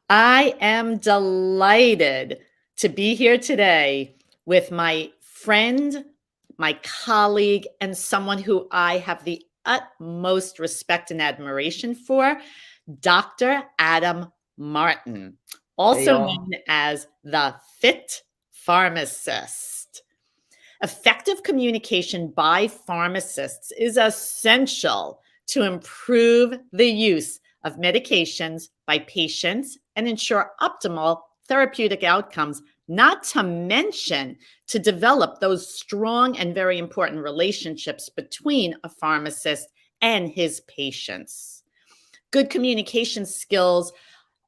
I am delighted to be here today with my friend, my colleague, and someone who I have the utmost respect and admiration for, Dr. Adam Martin, Hey, also y'all. known as the Fit Pharmacist. Effective communication by pharmacists is essential to improve the use of medications by patients and ensure optimal therapeutic outcomes, not to mention to develop those strong and very important relationships between a pharmacist and his patients. Good communication skills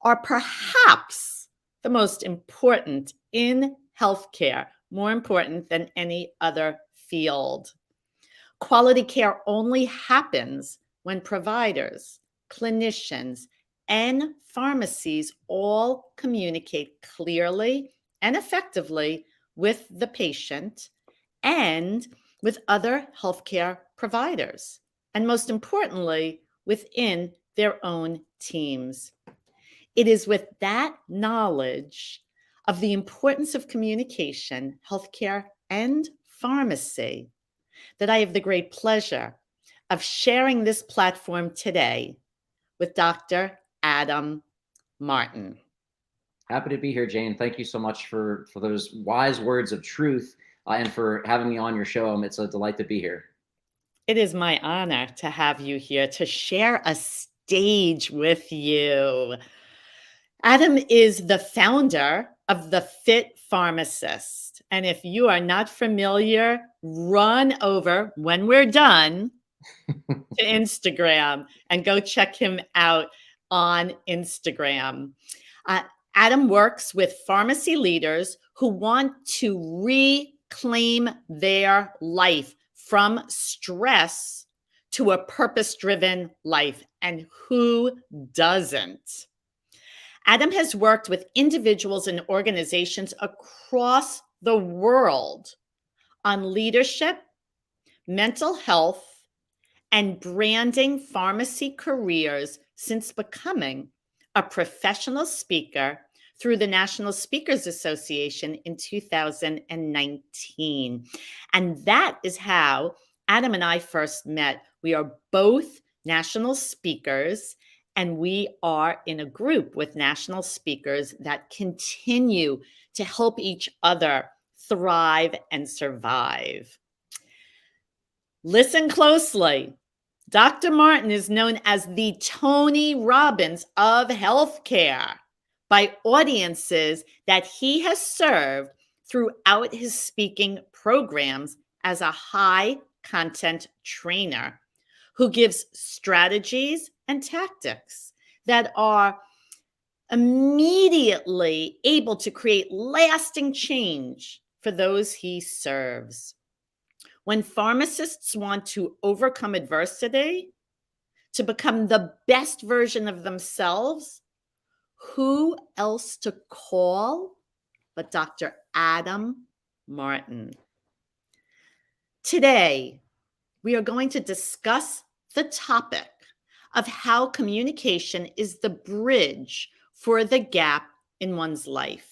are perhaps the most important in healthcare, more important than any other field. Quality care only happens when providers, clinicians, and pharmacies all communicate clearly and effectively with the patient and with other healthcare providers, and most importantly, within their own teams. It is with that knowledge of the importance of communication, healthcare, and pharmacy that I have the great pleasure of sharing this platform today with Dr. Adam Martin. Happy to be here, Jane. Thank you so much for those wise words of truth and for having me on your show. It's a delight to be here. It is my honor to have you here to share a stage with you. Adam is the founder of the Fit Pharmacist. And if you are not familiar, run over when we're done to Instagram and go check him out on Instagram. Uh, Adam works with pharmacy leaders who want to reclaim their life from stress to a purpose-driven life. And who doesn't? Adam has worked with individuals and organizations across the world on leadership, mental health, and branding pharmacy careers since becoming a professional speaker through the National Speakers Association in 2019. And that is how Adam and I first met. We are both national speakers, and we are in a group with national speakers that continue to help each other thrive and survive. Listen closely. Dr. Martin is known as the Tony Robbins of Healthcare by audiences that he has served throughout his speaking programs as a high content trainer who gives strategies and tactics that are immediately able to create lasting change for those he serves. When pharmacists want to overcome adversity, to become the best version of themselves, who else to call but Dr. Adam Martin? Today, we are going to discuss the topic of how communication is the bridge for the gap in one's life,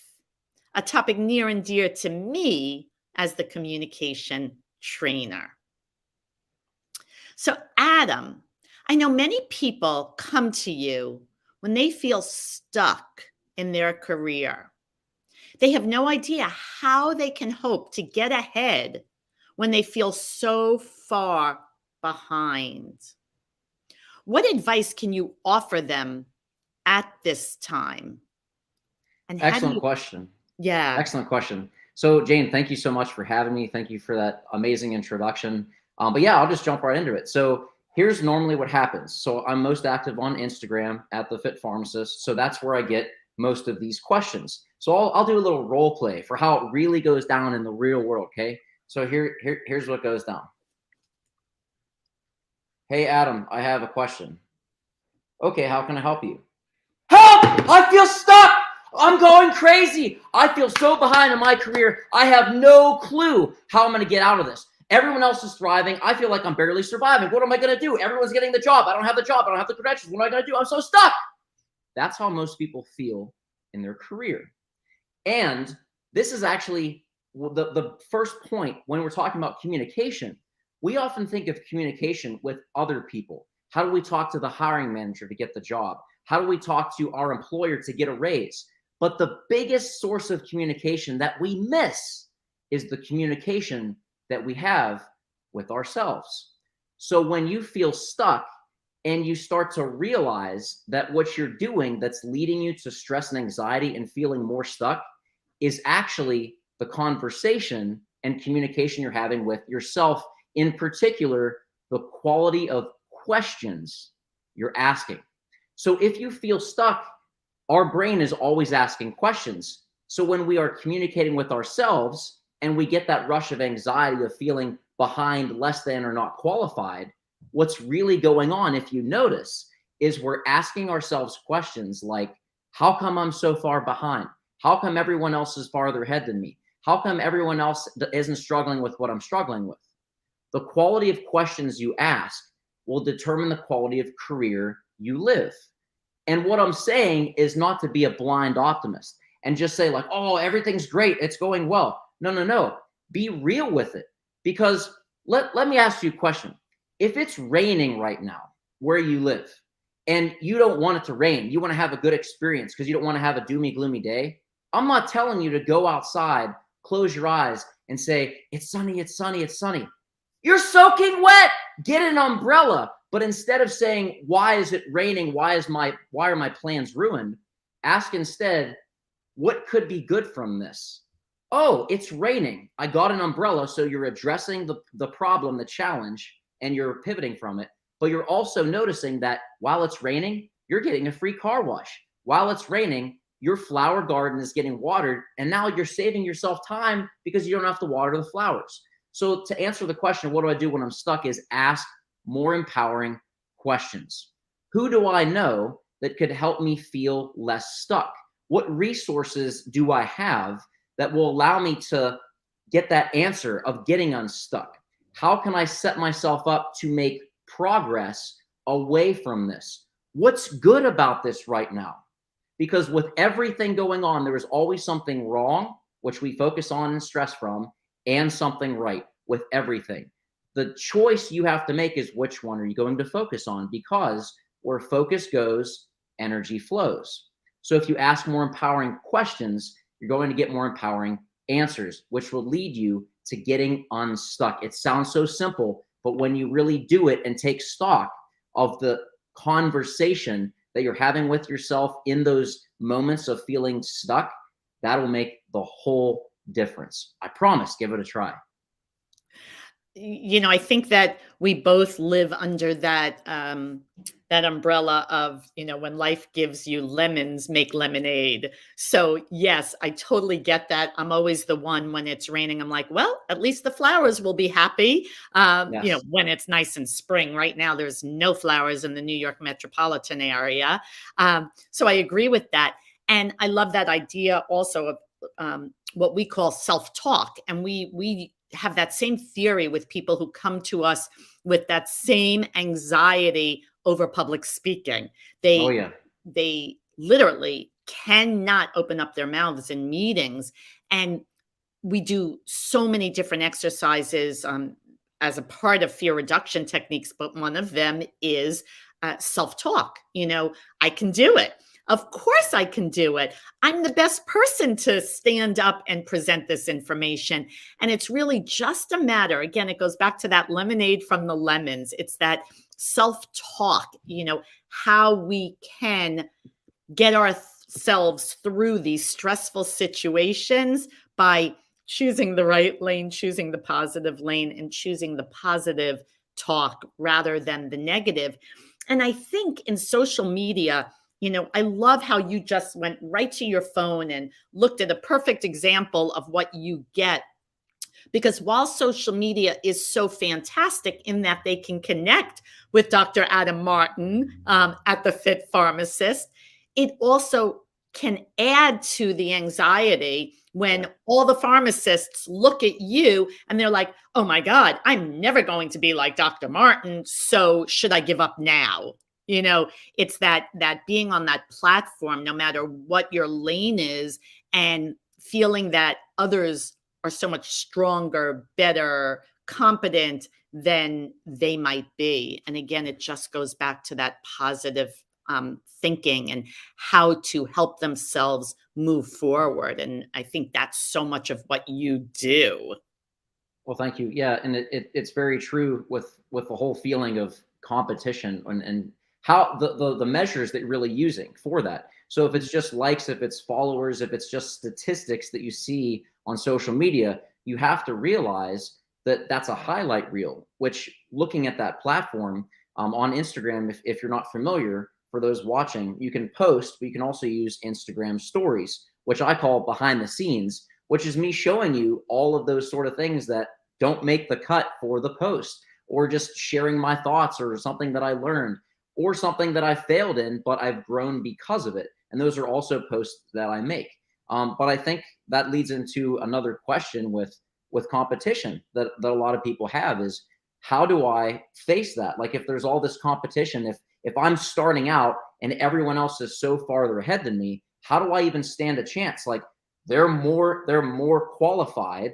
a topic near and dear to me as the communication trainer. So, Adam, I know many people come to you when they feel stuck in their career. They have no idea how they can hope to get ahead when they feel so far behind. What advice can you offer them at this time? And how do Excellent you, question. yeah, Excellent question. So, Jane, thank you so much for having me. Thank you for that amazing introduction. But yeah, I'll just jump right into it. So here's normally what happens. So I'm most active on Instagram at the Fit Pharmacist. So that's where I get most of these questions. So I'll do a little role play for how it really goes down in the real world. Okay. So here's what goes down. Hey, Adam, I have a question. Okay, how can I help you? Help! I feel stuck! I'm going crazy. I feel so behind in my career. I have no clue how I'm going to get out of this. Everyone else is thriving. I feel like I'm barely surviving. What am I going to do? Everyone's getting the job. I don't have the job. I don't have the credentials. What am I going to do? I'm so stuck. That's how most people feel in their career. And this is actually the first point when we're talking about communication. We often think of communication with other people. How do we talk to the hiring manager to get the job? How do we talk to our employer to get a raise? But the biggest source of communication that we miss is the communication that we have with ourselves. So when you feel stuck and you start to realize that what you're doing that's leading you to stress and anxiety and feeling more stuck is actually the conversation and communication you're having with yourself, in particular, the quality of questions you're asking. So if you feel stuck, our brain is always asking questions. So when we are communicating with ourselves and we get that rush of anxiety of feeling behind, less than, or not qualified, what's really going on, if you notice, is we're asking ourselves questions like, how come I'm so far behind? How come everyone else is farther ahead than me? How come everyone else isn't struggling with what I'm struggling with? The quality of questions you ask will determine the quality of career you live. And what I'm saying is not to be a blind optimist and just say like, oh, everything's great, it's going well. No. Be real with it. Because let me ask you a question. If it's raining right now where you live and you don't want it to rain, you want to have a good experience because you don't want to have a doomy, gloomy day, I'm not telling you to go outside, close your eyes and say, it's sunny, it's sunny, it's sunny. You're soaking wet. Get an umbrella. But instead of saying, why is it raining? Why are my plans ruined? Ask instead, what could be good from this? Oh, it's raining. I got an umbrella. So you're addressing the problem, the challenge, and you're pivoting from it. But you're also noticing that while it's raining, you're getting a free car wash. While it's raining, your flower garden is getting watered. And now you're saving yourself time because you don't have to water the flowers. So to answer the question, what do I do when I'm stuck, is ask more empowering questions. Who do I know that could help me feel less stuck? What resources do I have that will allow me to get that answer of getting unstuck? How can I set myself up to make progress away from this? What's good about this right now? Because with everything going on, there is always something wrong, which we focus on and stress from, and something right with everything. The choice you have to make is which one are you going to focus on, because where focus goes, energy flows. So if you ask more empowering questions, you're going to get more empowering answers, which will lead you to getting unstuck. It sounds so simple, but when you really do it and take stock of the conversation that you're having with yourself in those moments of feeling stuck, that'll make the whole difference. I promise, give it a try. You know, I think that we both live under that that umbrella of, you know, when life gives you lemons, make lemonade. So yes, I totally get that. I'm always the one when it's raining. I'm like, well, at least the flowers will be happy. You know, Yes. when it's nice and spring. Right now, there's no flowers in the New York metropolitan area. So I agree with that, and I love that idea also of what we call self-talk, and we have that same theory with people who come to us with that same anxiety over public speaking. Oh, They yeah. they literally cannot open up their mouths in meetings, and we do so many different exercises as a part of fear reduction techniques, but one of them is self-talk. You know, I can do it. Of course I can do it. I'm the best person to stand up and present this information. And it's really just a matter, again, it goes back to that lemonade from the lemons. It's that self-talk, you know, how we can get ourselves through these stressful situations by choosing the right lane, choosing the positive lane, and choosing the positive talk rather than the negative. And I think in social media, you know, I love how you just went right to your phone and looked at a perfect example of what you get. Because while social media is so fantastic in that they can connect with Dr. Adam Martin at the Fit Pharmacist, it also can add to the anxiety when Yeah. all the pharmacists look at you and they're like, oh my God, I'm never going to be like Dr. Martin. So should I give up now? You know, it's that being on that platform, no matter what your lane is, and feeling that others are so much stronger, better, competent than they might be. And again, it just goes back to that positive thinking and how to help themselves move forward. And I think that's so much of what you do. Well, thank you. Yeah, and it's very true with the whole feeling of competition and how the measures that you're really using for that. So if it's just likes, if it's followers, if it's just statistics that you see on social media, you have to realize that that's a highlight reel. Which, looking at that platform on Instagram, if you're not familiar, for those watching, you can post, but you can also use Instagram stories, which I call behind the scenes, which is me showing you all of those sort of things that don't make the cut for the post, or just sharing my thoughts or something that I learned or something that I failed in, but I've grown because of it. And those are also posts that I make. But I think that leads into another question with competition that a lot of people have is, how do I face that? Like, if there's all this competition, if I'm starting out and everyone else is so farther ahead than me, how do I even stand a chance? Like, they're more qualified.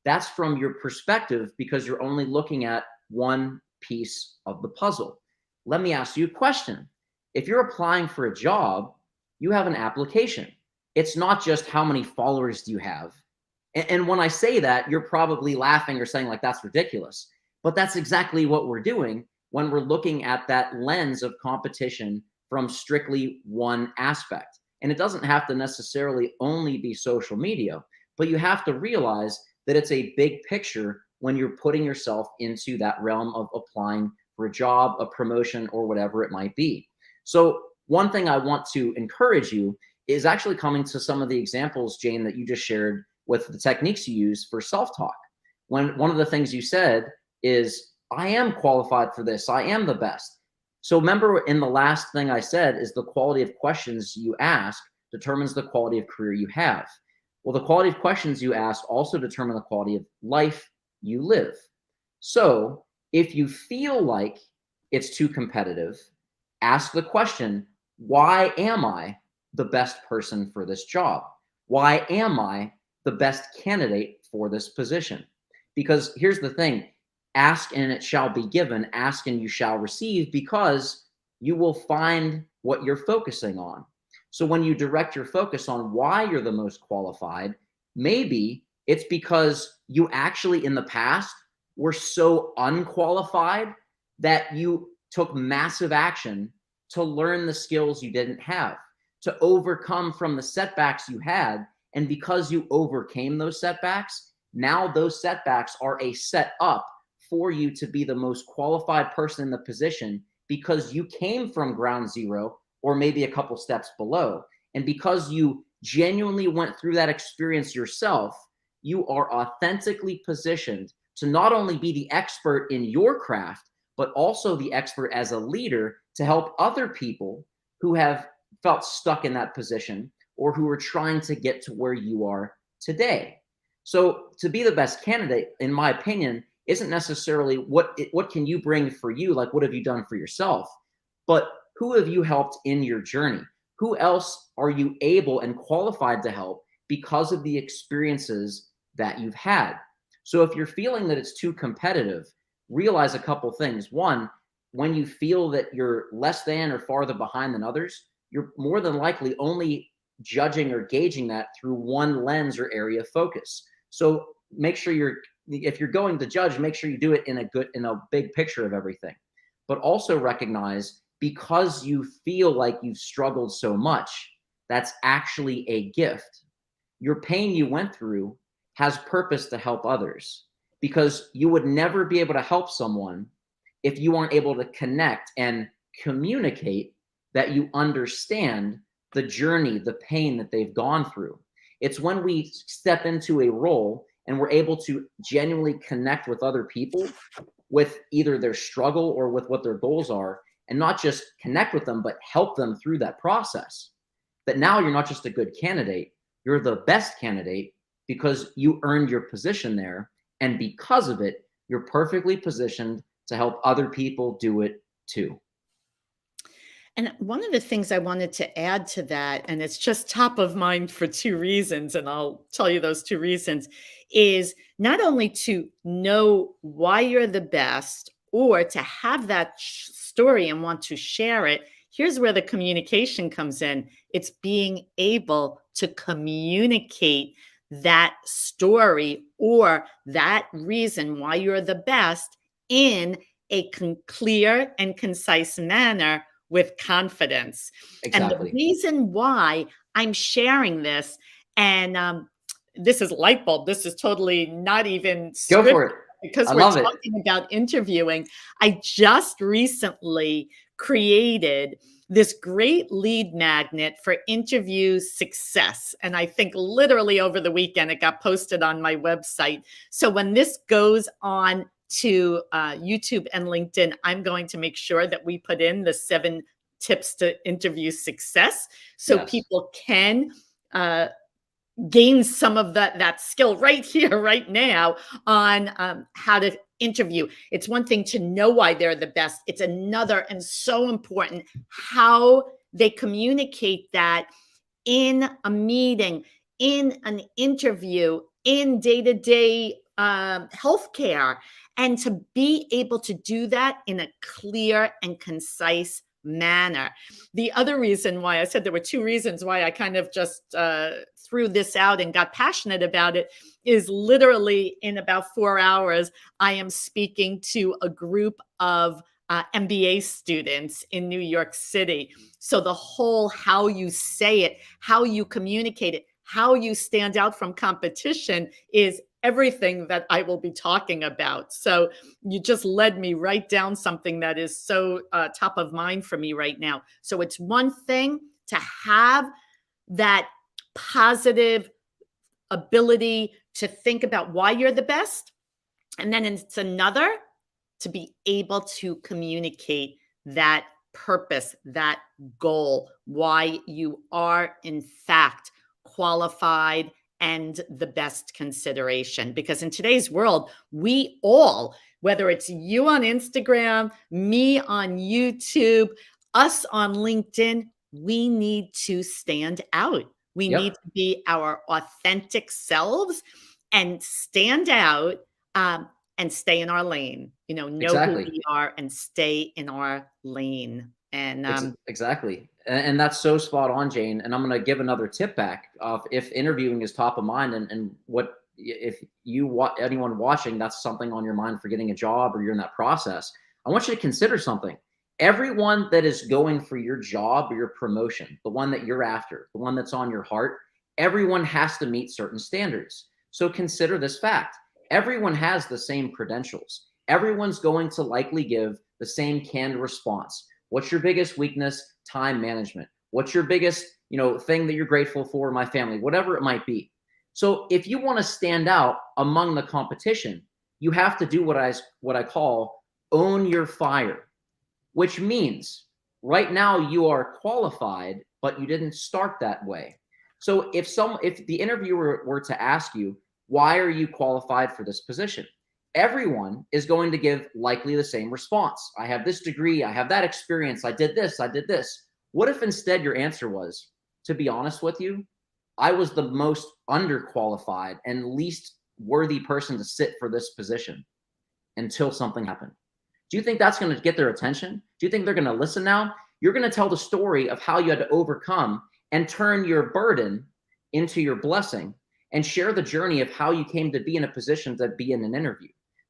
That's from your perspective, because you're only looking at one piece of the puzzle. Let me ask you a question. If you're applying for a job, you have an application. It's not just how many followers do you have. And when I say that, you're probably laughing or saying like, that's ridiculous. But that's exactly what we're doing when we're looking at that lens of competition from strictly one aspect. And it doesn't have to necessarily only be social media, but you have to realize that it's a big picture when you're putting yourself into that realm of applying for a job, a promotion, or whatever it might be. So one thing I want to encourage you is actually coming to some of the examples, Jane, that you just shared with the techniques you use for self-talk. When one of the things you said is, I am qualified for this, I am the best. So remember, in the last thing I said is the quality of questions you ask determines the quality of career you have. Well, the quality of questions you ask also determine the quality of life you live. So if you feel like it's too competitive, ask the question, why am I the best person for this job? Why am I the best candidate for this position? Because here's the thing, ask and it shall be given, ask and you shall receive, because you will find what you're focusing on. So when you direct your focus on why you're the most qualified, maybe it's because you actually in the past were so unqualified that you took massive action to learn the skills you didn't have, to overcome from the setbacks you had. And because you overcame those setbacks, now those setbacks are a set up for you to be the most qualified person in the position, because you came from ground zero or maybe a couple steps below. And because you genuinely went through that experience yourself, you are authentically positioned to not only be the expert in your craft, but also the expert as a leader to help other people who have felt stuck in that position or who are trying to get to where you are today. So to be the best candidate, in my opinion, isn't necessarily what can you bring for you, like what have you done for yourself, but who have you helped in your journey? Who else are you able and qualified to help because of the experiences that you've had? So if you're feeling that it's too competitive, realize a couple things. One, when you feel that you're less than or farther behind than others, you're more than likely only judging or gauging that through one lens or area of focus. So make sure if you're going to judge, make sure you do it in a big picture of everything. But also recognize, because you feel like you've struggled so much, that's actually a gift. Your pain you went through has purpose to help others, because you would never be able to help someone if you aren't able to connect and communicate that you understand the journey, the pain that they've gone through. It's when we step into a role and we're able to genuinely connect with other people with either their struggle or with what their goals are, and not just connect with them, but help them through that process, that now you're not just a good candidate, you're the best candidate, because you earned your position there. And because of it, you're perfectly positioned to help other people do it too. And one of the things I wanted to add to that, and it's just top of mind for two reasons, and I'll tell you those two reasons, is not only to know why you're the best or to have that story and want to share it. Here's where the communication comes in. It's being able to communicate that story or that reason why you're the best in a clear and concise manner with confidence. And the Exactly. reason why I'm sharing this, and this is light bulb, this is totally not even Go scripted for it. because I we're love it. talking about interviewing. I just recently created this great lead magnet for interview success. And I think literally over the weekend, it got posted on my website. So when this goes on to YouTube and LinkedIn, I'm going to make sure that we put in the 7 tips to interview success so Yes. people can gain some of that skill right here, right now on how to interview. It's one thing to know why they're the best. It's another and so important how they communicate that in a meeting, in an interview, in day-to-day healthcare, and to be able to do that in a clear and concise manner. The other reason why I said there were 2 reasons why I kind of just threw this out and got passionate about it is literally in about 4 hours, I am speaking to a group of MBA students in New York City. So the whole how you say it, how you communicate it, how you stand out from competition is everything that I will be talking about. So you just led me right down something that is so top of mind for me right now. So it's one thing to have that positive ability to think about why you're the best. And then it's another to be able to communicate that purpose, that goal, why you are in fact qualified and the best consideration. Because in today's world, we all, whether it's you on Instagram, me on YouTube, us on LinkedIn, we need to stand out. We need Yep. to be our authentic selves and stand out and stay in our lane. Know who Exactly. we are and stay in our lane. And Exactly. And that's so spot on, Jane. And I'm going to give another tip back of if interviewing is top of mind and what if anyone watching, that's something on your mind for getting a job or you're in that process. I want you to consider something. Everyone that is going for your job or your promotion, the one that you're after, the one that's on your heart, everyone has to meet certain standards. So consider this fact. Everyone has the same credentials. Everyone's going to likely give the same canned response. What's your biggest weakness? Time management. What's your biggest, thing that you're grateful for? My family, whatever it might be. So if you want to stand out among the competition, you have to do what I call own your fire, which means right now you are qualified, but you didn't start that way. So if the interviewer were to ask you, why are you qualified for this position? Everyone is going to give likely the same response. I have this degree, I have that experience, I did this, I did this. What if instead your answer was, to be honest with you, I was the most underqualified and least worthy person to sit for this position until something happened? Do you think that's going to get their attention? Do you think they're going to listen now? You're going to tell the story of how you had to overcome and turn your burden into your blessing and share the journey of how you came to be in a position to be in an interview.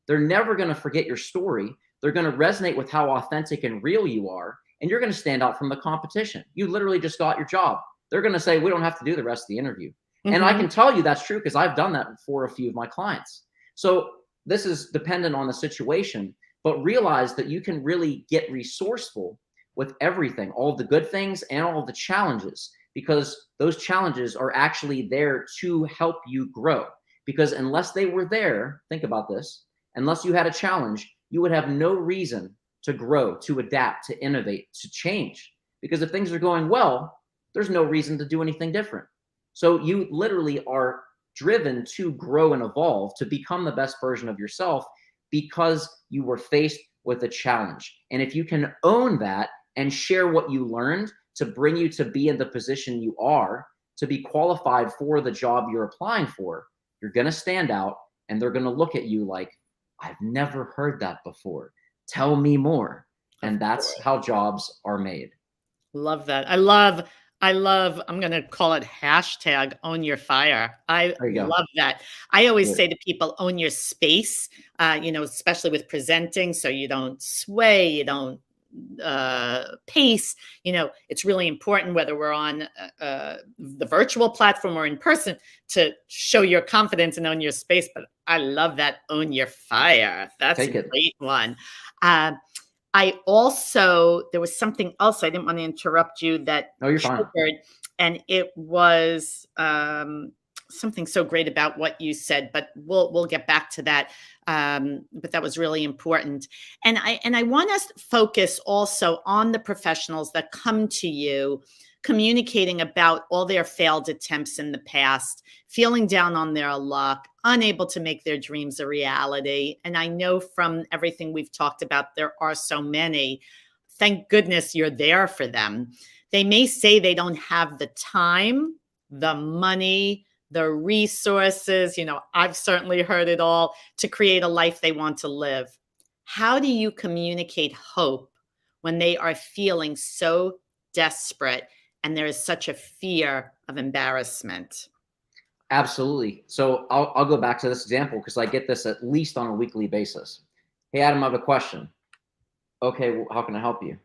They're never going to forget your story. They're going to resonate with how authentic and real you are, and you're going to stand out from the competition. You literally just got your job. They're going to say, we don't have to do the rest of the interview. And I can tell you that's true because I've done that for a few of my clients. So this is dependent on the situation, but realize that you can really get resourceful with everything, all of the good things and all of the challenges, because those challenges are actually there to help you grow. Because unless they were there, think about this, unless you had a challenge, you would have no reason to grow, to adapt, to innovate, to change. Because if things are going well, there's no reason to do anything different. So you literally are driven to grow and evolve, to become the best version of yourself because you were faced with a challenge. And if you can own that and share what you learned to bring you to be in the position you are, to be qualified for the job you're applying for, you're going to stand out, and they're going to look at you like, I've never heard that before. Tell me more. And that's how jobs are made. Love that. I'm going to call it hashtag own your fire. I There you go. love that. I always Good. say to people, own your space, especially with presenting, so you don't sway, you don't pace. It's really important, whether we're on the virtual platform or in person, to show your confidence and own your space. But I love that, own your fire. That's Take a it. great one. There was something else, I didn't want to interrupt you, that No, you're fine. triggered, and it was something so great about what you said, but we'll get back to that. But that was really important. And I want us to focus also on the professionals that come to you communicating about all their failed attempts in the past, feeling down on their luck, unable to make their dreams a reality. And I know from everything we've talked about, there are so many. Thank goodness you're there for them. They may say they don't have the time, the money, the resources, I've certainly heard it all, to create a life they want to live. How do you communicate hope when they are feeling so desperate and there is such a fear of embarrassment? Absolutely. So I'll go back to this example because I get this at least on a weekly basis. Hey, Adam, I have a question. Okay, well, how can I help you?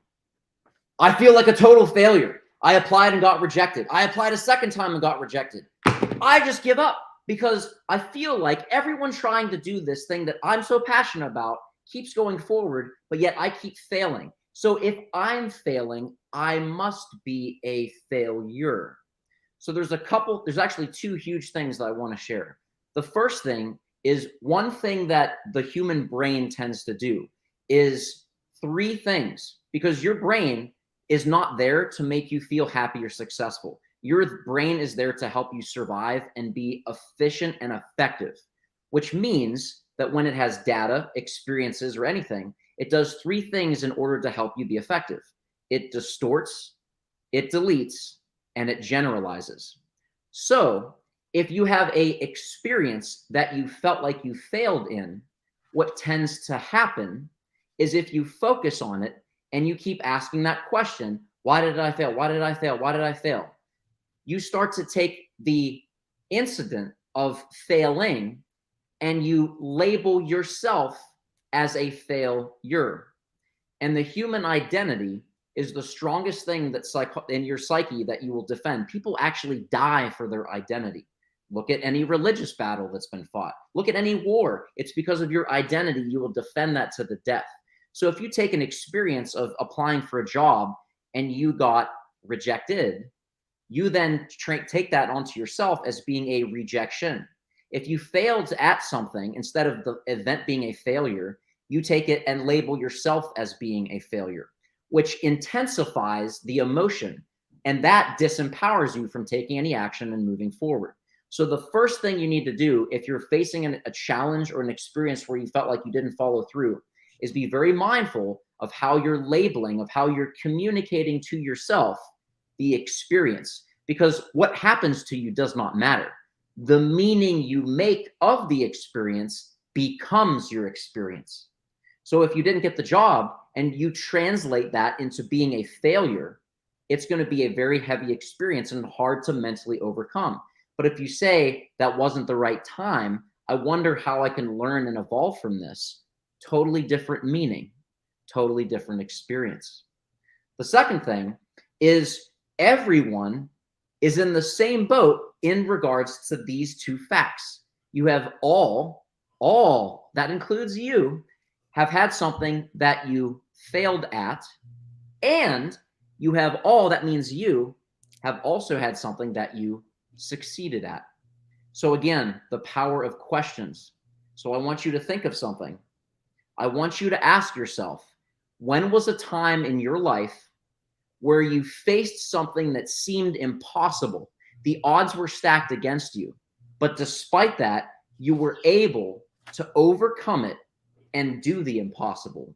I feel like a total failure. I applied and got rejected. I applied a second time and got rejected. I just give up because I feel like everyone trying to do this thing that I'm so passionate about keeps going forward, but yet I keep failing. So if I'm failing, I must be a failure. So there's actually two huge things that I want to share. The first thing is, one thing that the human brain tends to do is three things, because your brain is not there to make you feel happy or successful. Your brain is there to help you survive and be efficient and effective, which means that when it has data, experiences, or anything, it does three things in order to help you be effective. It distorts, it deletes, and it generalizes. So if you have a experience that you felt like you failed in, what tends to happen is, if you focus on it and you keep asking that question, why did I fail? Why did I fail? Why did I fail? You start to take the incident of failing and you label yourself as a failure. And the human identity is the strongest thing that's in your psyche that you will defend. People actually die for their identity. Look at any religious battle that's been fought. Look at any war. It's because of your identity. You will defend that to the death. So if you take an experience of applying for a job and you got rejected, you then take that onto yourself as being a rejection. If you failed at something, instead of the event being a failure, you take it and label yourself as being a failure, which intensifies the emotion, and that disempowers you from taking any action and moving forward. So the first thing you need to do if you're facing a challenge or an experience where you felt like you didn't follow through is be very mindful of how you're labeling, of how you're communicating to yourself the experience, because what happens to you does not matter. The meaning you make of the experience becomes your experience. So if you didn't get the job and you translate that into being a failure, it's going to be a very heavy experience and hard to mentally overcome. But if you say that wasn't the right time, I wonder how I can learn and evolve from this. Totally different meaning, totally different experience. The second thing is, everyone is in the same boat in regards to these two facts. You have all, that includes you, have had something that you failed at, and you have all, that means you have also had something that you succeeded at. So again, the power of questions. So I want you to think of something. I want you to ask yourself, when was a time in your life where you faced something that seemed impossible? The odds were stacked against you, but despite that, you were able to overcome it and do the impossible.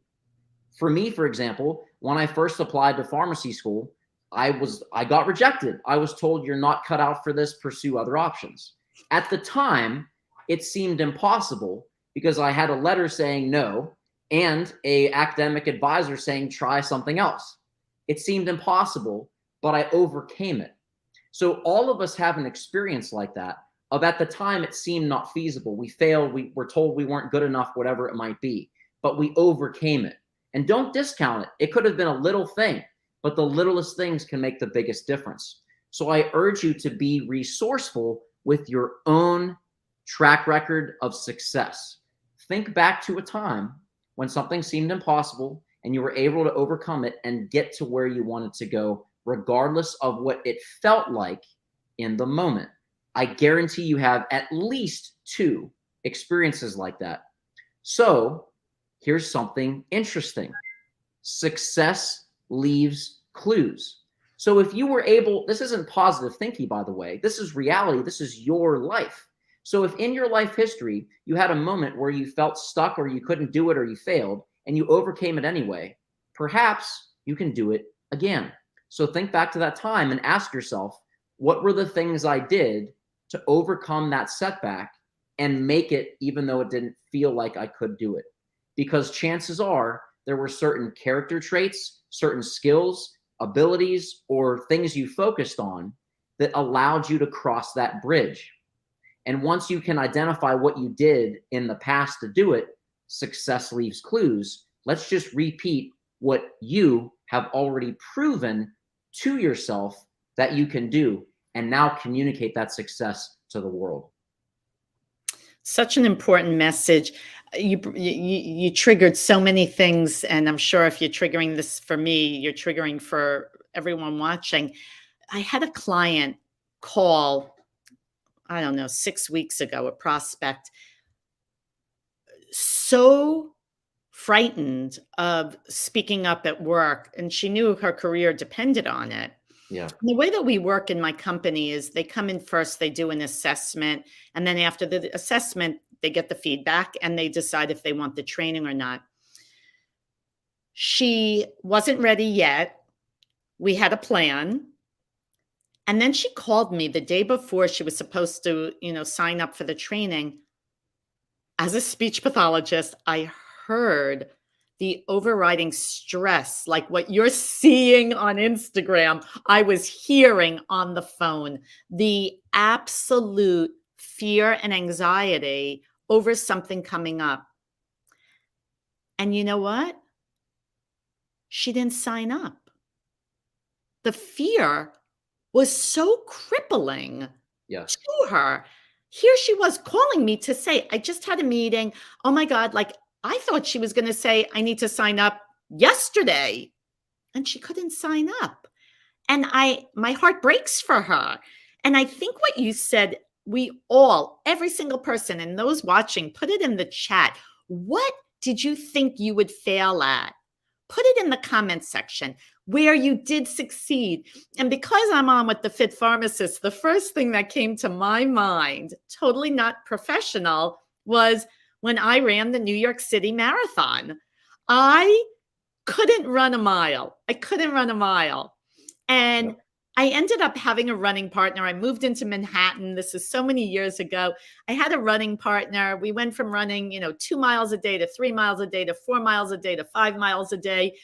For me, for example, When I first applied to pharmacy school, I got rejected. I was told, you're not cut out for this, pursue other options. At the time, it seemed impossible because I had a letter saying no and a academic advisor saying try something else. It seemed impossible, but I overcame it. So all of us have an experience like that of, at the time it seemed not feasible. We failed, we were told we weren't good enough, whatever it might be, but we overcame it. And don't discount it. It could have been a little thing, but the littlest things can make the biggest difference. So I urge you to be resourceful with your own track record of success. Think back to a time when something seemed impossible and you were able to overcome it and get to where you wanted to go, regardless of what it felt like in the moment. I guarantee you have at least 2 experiences like that. So here's something interesting. Success leaves clues. So if you were able, this isn't positive thinking, by the way, this is reality. This is your life. So if in your life history, you had a moment where you felt stuck or you couldn't do it or you failed and you overcame it anyway, perhaps you can do it again. So think back to that time and ask yourself, what were the things I did to overcome that setback and make it even though it didn't feel like I could do it? Because chances are there were certain character traits, certain skills, abilities, or things you focused on that allowed you to cross that bridge. And once you can identify what you did in the past to do it, success leaves clues. Let's just repeat what you have already proven to yourself that you can do, and now communicate that success to the world. Such an important message. You triggered so many things, and I'm sure if you're triggering this for me, you're triggering for everyone watching. I had a client call, I don't know, 6 weeks ago, a prospect, so frightened of speaking up at work, and she knew her career depended on it. Yeah. The way that we work in my company is they come in first, they do an assessment, and then after the assessment, they get the feedback and they decide if they want the training or not. She wasn't ready yet. We had a plan. And then she called me the day before she was supposed to, sign up for the training. As a speech pathologist, I heard the overriding stress, like what you're seeing on Instagram, I was hearing on the phone, the absolute fear and anxiety over something coming up. And you know what? She didn't sign up. The fear was so crippling to her. Here she was calling me to say, I just had a meeting. Oh my God, I thought she was going to say, I need to sign up yesterday. And she couldn't sign up. And my heart breaks for her. And I think what you said, we all, every single person, and those watching, put it in the chat. What did you think you would fail at? Put it in the comment section where you did succeed. And because I'm on with the Fit Pharmacist, the first thing that came to my mind, totally not professional, was when I ran the New York City Marathon. I couldn't run a mile. And I ended up having a running partner. I moved into Manhattan. This is so many years ago. I had a running partner. We went from running, 2 miles a day to 3 miles a day to 4 miles a day to 5 miles a day.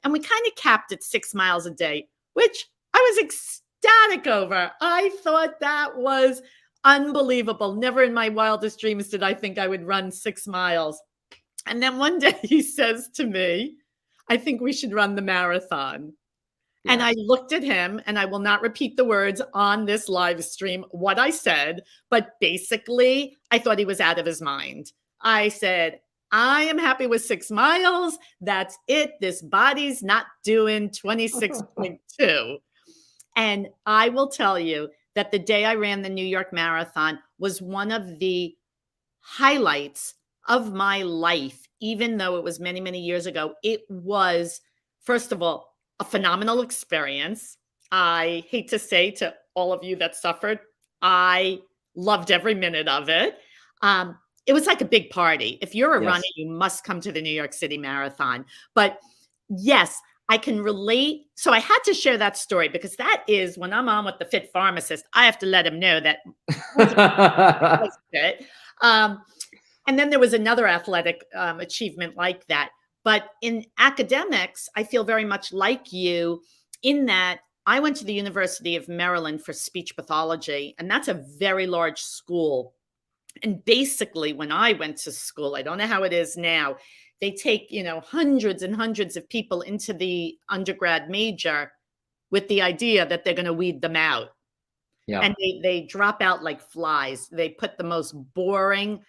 And we kind of capped at 6 miles a day, which I was ecstatic over. I thought that was unbelievable. Never in my wildest dreams did I think I would run 6 miles. And then one day he says to me, I think we should run the marathon. Yeah. And I looked at him, and I will not repeat the words on this live stream, what I said, but basically I thought he was out of his mind. I said, I am happy with 6 miles. That's it. This body's not doing 26.2. And I will tell you that the day I ran the New York Marathon was one of the highlights of my life, even though it was many, many years ago. It was, first of all, a phenomenal experience. I hate to say to all of you that suffered, I loved every minute of it. It was like a big party. If you're a runner, you must come to the New York City Marathon. But yes, I can relate. So I had to share that story because that is when I'm on with the fit pharmacist, I have to let him know that was fit. Um, and then there was another athletic achievement like that. But in academics, I feel very much like you in that I went to the University of Maryland for speech pathology, and that's a very large school. And basically, when I went to school, I don't know how it is now, they take, hundreds and hundreds of people into the undergrad major with the idea that they're going to weed them out. Yeah. And they drop out like flies. They put the most boring,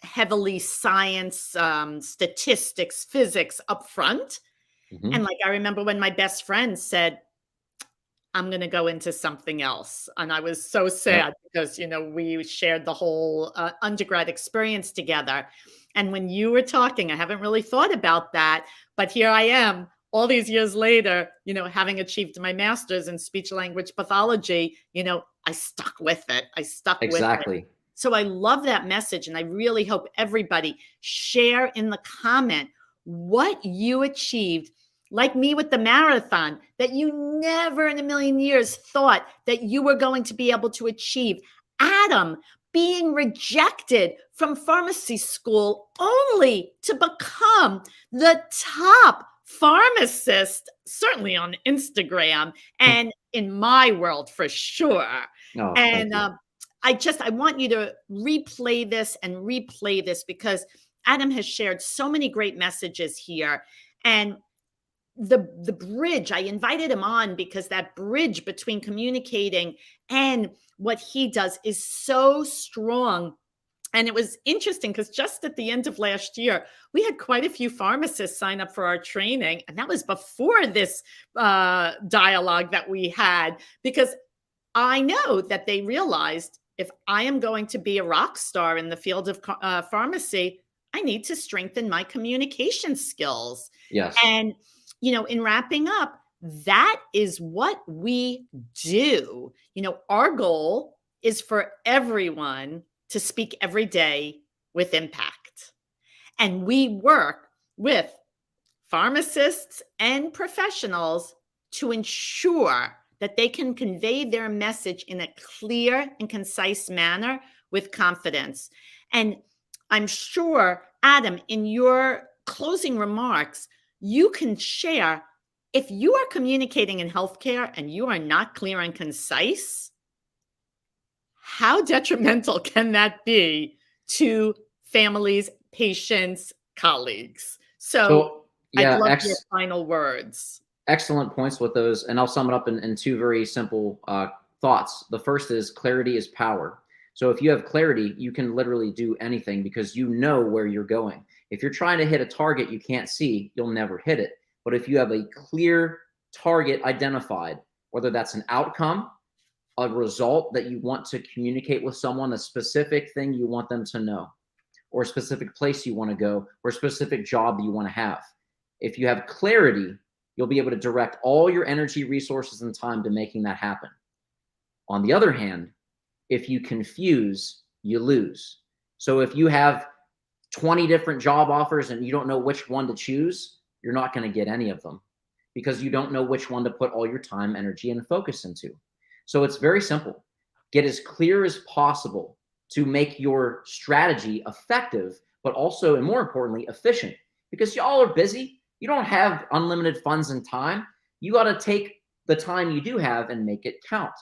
heavily science, statistics, physics up front. Mm-hmm. And like, I remember when my best friend said, I'm going to go into something else. And I was so sad because, we shared the whole undergrad experience together. And when you were talking, I haven't really thought about that, but here I am all these years later, having achieved my master's in speech language pathology, I stuck with it. Exactly. So I love that message. And I really hope everybody share in the comment what you achieved, like me with the marathon, that you never in a million years thought that you were going to be able to achieve. Adam being rejected from pharmacy school only to become the top pharmacist, certainly on Instagram and in my world for sure. Oh, And I want you to replay this because Adam has shared so many great messages here. And the bridge, I invited him on because that bridge between communicating and what he does is so strong. And it was interesting because just at the end of last year, we had quite a few pharmacists sign up for our training. And that was before this dialogue that we had, because I know that they realized if I am going to be a rock star in the field of pharmacy, I need to strengthen my communication skills. yes. And, in wrapping up, that is what we do. Our goal is for everyone to speak every day with impact. And we work with pharmacists and professionals to ensure that they can convey their message in a clear and concise manner with confidence. And I'm sure, Adam, in your closing remarks, you can share, if you are communicating in healthcare and you are not clear and concise, how detrimental can that be to families, patients, colleagues? So yeah, I'd love your final words. Excellent points with those. And I'll sum it up in two very simple thoughts. The first is clarity is power. So if you have clarity, you can literally do anything because you know where you're going. If you're trying to hit a target you can't see, you'll never hit it. But if you have a clear target identified, whether that's an outcome, a result that you want to communicate with someone, a specific thing you want them to know, or a specific place you want to go, or a specific job you want to have. If you have clarity, you'll be able to direct all your energy, resources, and time to making that happen. On the other hand, if you confuse, you lose. So if you have 20 different job offers and you don't know which one to choose, you're not going to get any of them because you don't know which one to put all your time, energy, and focus into. So it's very simple. Get as clear as possible to make your strategy effective, but also, and more importantly, efficient, because y'all are busy. You don't have unlimited funds and time. You got to take the time you do have and make it count.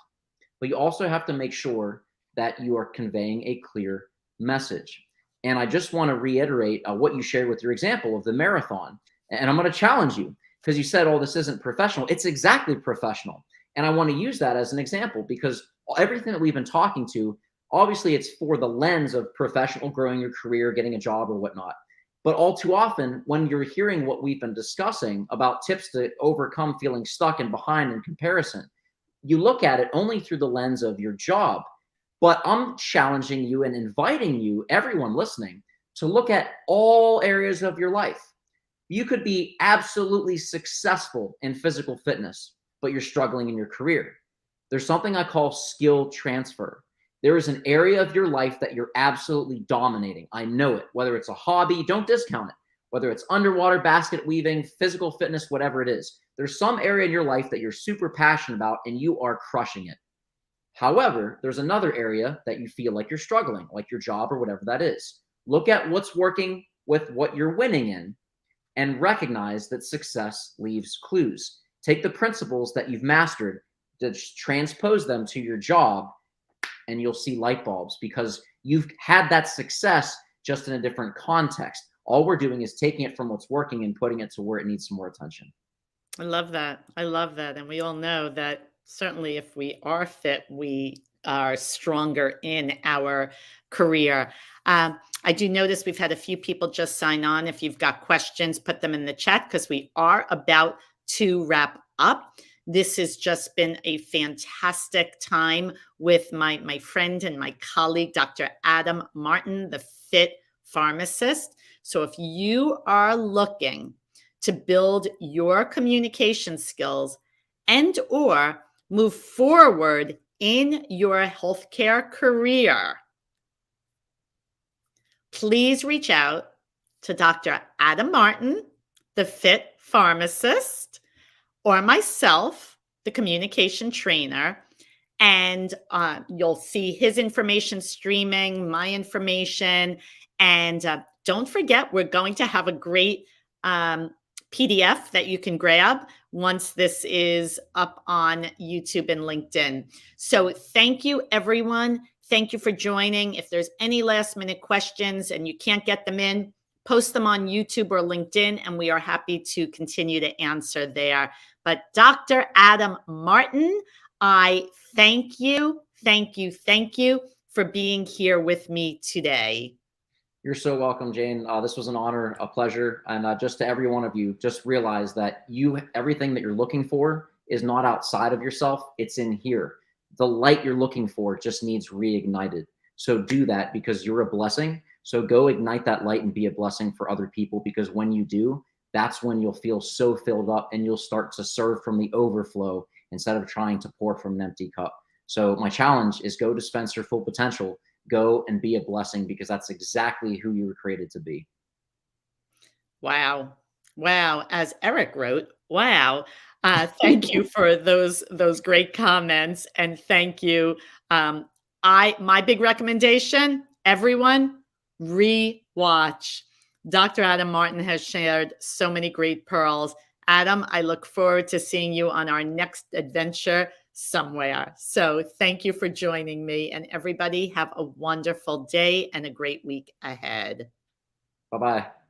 But you also have to make sure that you are conveying a clear message. And I just want to reiterate what you shared with your example of the marathon. And I'm going to challenge you because you said, oh, this isn't professional. It's exactly professional. And I want to use that as an example because everything that we've been talking to, obviously it's for the lens of professional, growing your career, getting a job or whatnot. But all too often, when you're hearing what we've been discussing about tips to overcome feeling stuck and behind in comparison, you look at it only through the lens of your job. But I'm challenging you and inviting you, everyone listening, to look at all areas of your life. You could be absolutely successful in physical fitness, but you're struggling in your career. There's something I call skill transfer. There is an area of your life that you're absolutely dominating. I know it. Whether it's a hobby, don't discount it. whether it's underwater basket weaving, physical fitness, whatever it is. There's some area in your life that you're super passionate about and you are crushing it. However, there's another area that you feel like you're struggling, like your job or whatever that is. Look at what's working with what you're winning in and recognize that success leaves clues. Take the principles that you've mastered, just transpose them to your job, and you'll see light bulbs because you've had that success just in a different context. All we're doing is taking it from what's working and putting it to where it needs some more attention. I love that. I love that. And we all know that certainly if we are fit, we are stronger in our career. I do notice we've had a few people just sign on. If you've got questions, put them in the chat because we are about to wrap up. This has just been a fantastic time with my friend and my colleague, Dr. Adam Martin, the Fit Pharmacist. So if you are looking to build your communication skills and or move forward in your healthcare career, please reach out to Dr. Adam Martin, the Fit Pharmacist, or myself, the communication trainer, and you'll see his information streaming, my information, and don't forget, we're going to have a great PDF that you can grab once this is up on YouTube and LinkedIn. So thank you, everyone. Thank you for joining. If there's any last minute questions and you can't get them in, post them on YouTube or LinkedIn, and we are happy to continue to answer there. But Dr. Adam Martin, I thank you for being here with me today. You're so welcome, Jane. This was an honor, a pleasure. And just to every one of you, just realize that everything that you're looking for is not outside of yourself. It's in here. The light you're looking for just needs reignited. So do that because you're a blessing. So go ignite that light and be a blessing for other people, because when you do, that's when you'll feel so filled up and you'll start to serve from the overflow instead of trying to pour from an empty cup. So my challenge is go dispense your full potential. Go and be a blessing, because that's exactly who you were created to be. Wow. Wow. As Eric wrote, wow. Thank you for those great comments. And thank you. My big recommendation, everyone, rewatch. Dr. Adam Martin has shared so many great pearls. Adam, I look forward to seeing you on our next adventure somewhere. So thank you for joining me, and everybody have a wonderful day and a great week ahead. Bye-bye.